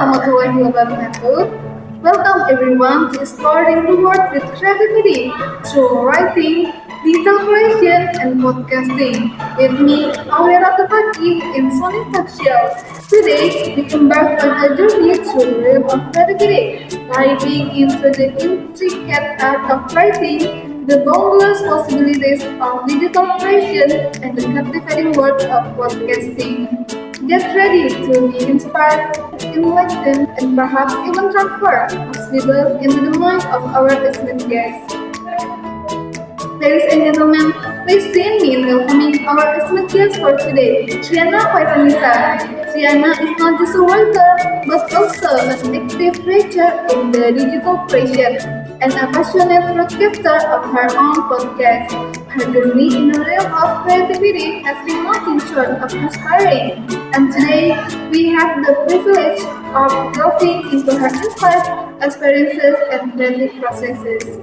warahmatullahi wabarakatuh. Welcome everyone to exploring the world with creativity through writing, digital creation, and podcasting. With me, Aurora Tupaki in Sonic Talkshow. Today, we embark on a journey through the realm of creativity, diving into the intricate art of writing, the boundless possibilities of digital creation, and the captivating world of podcasting. Get ready to be inspired, enlightened, and perhaps even transformed as we delve into the mind of our listening guests. Ladies and gentlemen, please join me in welcoming our listening guest for today, Triana Paitanisa. Triana is not just a writer, but also an active creator in the digital creation and a passionate broadcaster of her own podcast. Her journey in the realm of creativity has been nothing short of inspiring, and today we have the privilege of delving into her insights, experiences, and creative processes.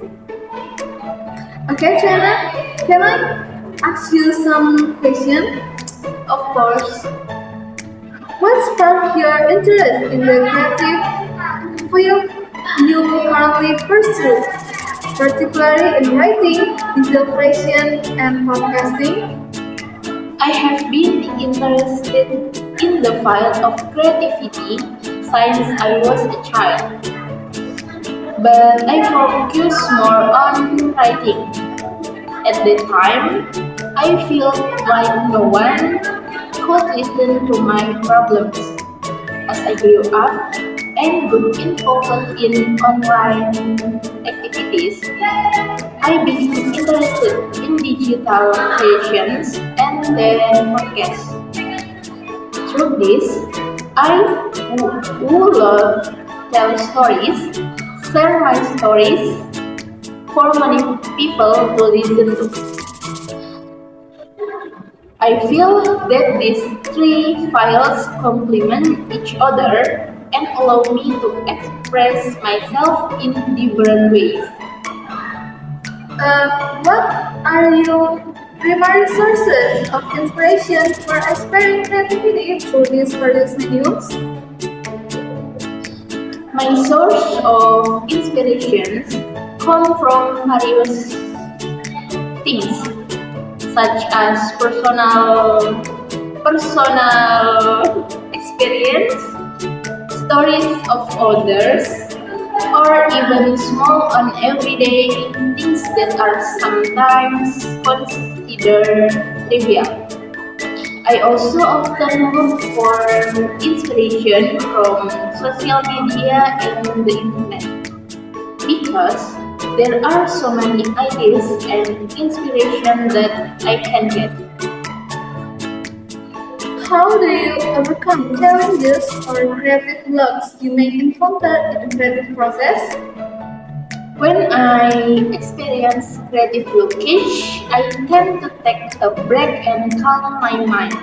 Okay, Chana, can I ask you some question? Of course. What sparked your interest in the creative field you currently pursue, particularly in writing, digital creation, and podcasting? I have been interested in the field of creativity since I was a child, but I focused more on writing. At the time, I felt like no one could listen to my problems. As I grew up and got involved in online activities, I became interested in digital creations and then podcasts. Through this, I would love tell stories, share my stories for many people to listen to. I feel that these three files complement each other and allow me to express myself in different ways. What are your primary sources of inspiration for exploring creativity through these various mediums? My source of inspirations come from various things such as personal experience, stories of others, or even small and everyday things that are sometimes considered trivial. I also often look for inspiration from social media and the internet because there are so many ideas and inspiration that I can get. How do you overcome challenges or creative blocks you may encounter in the creative process? When I experience creative blockage, I tend to take a break and calm my mind.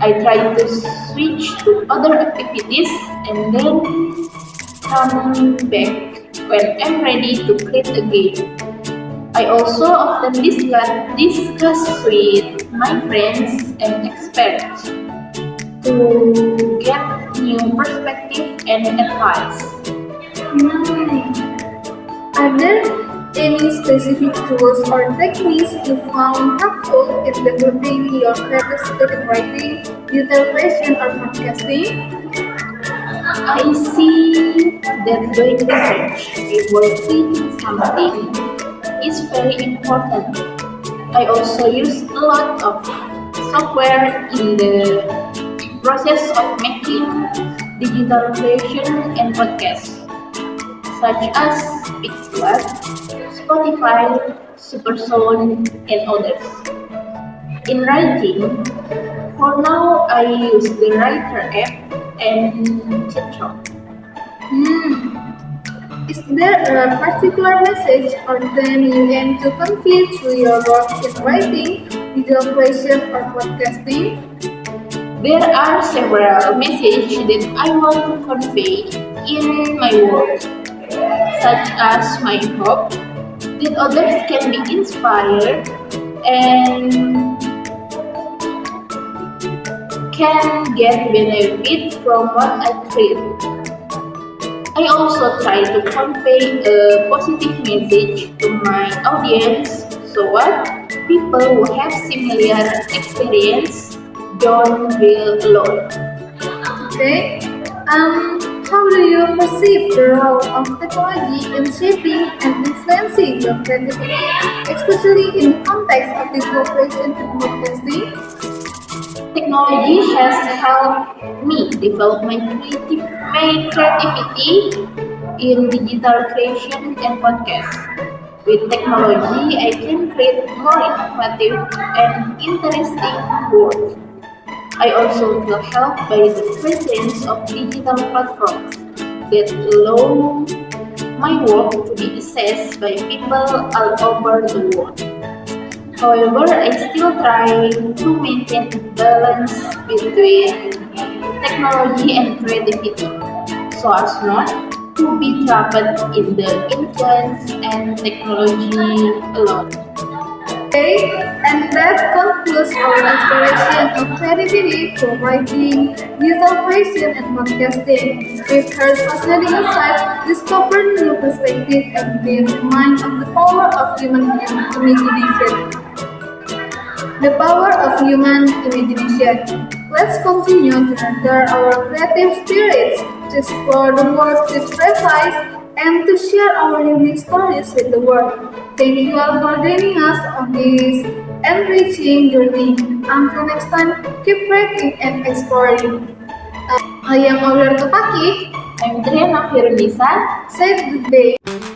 I try to switch to other activities and then come back when I'm ready to create again. I also often discuss with my friends and experts to get new perspective and advice. Hmm. Are there any specific tools or techniques you found helpful in developing your creative skill in writing, digital creation, or podcasting? I see that doing research before creating something is very important. I also use a lot of software in the process of making digital creation and podcasts, such as Pixlr, Spotify, Superzone, and others. In writing, for now I use the Writer app and Talkshow. Hmm. Is there a particular message or theme you aim to convey through your work in writing, digital creation, or podcasting? There are several messages that I want to convey in my work, such as my hope that others can be inspired and can get benefit from what I create. I also try to convey a positive message to my audience so what people who have similar experience don't feel alone. Okay. How do you perceive the role of technology in shaping and influencing your creativity, especially in the context of digital creation and broadcasting? Technology has helped me develop my creativity in digital creation and podcast. With technology, I can create more innovative and interesting work. I also feel helped by the presence of digital platforms that allow my work to be accessed by people all over the world. However, I still try to maintain a balance between technology and creativity so as not to be trapped in the influence and technology alone. Okay, and that concludes our exploration of creativity through writing, digital creation, and podcasting. We've heard fascinating insights, discovered new perspectives, and been reminded of the power of human imagination. The power of human imagination. Let's continue to nurture our creative spirits, to explore the world with fresh eyes, and to share our unique stories with the world. Thank you all for joining us on this enriching journey. Until next time, keep creating and exploring. I am Aurel Topaki. I'm Triana Firunisa. Say good day.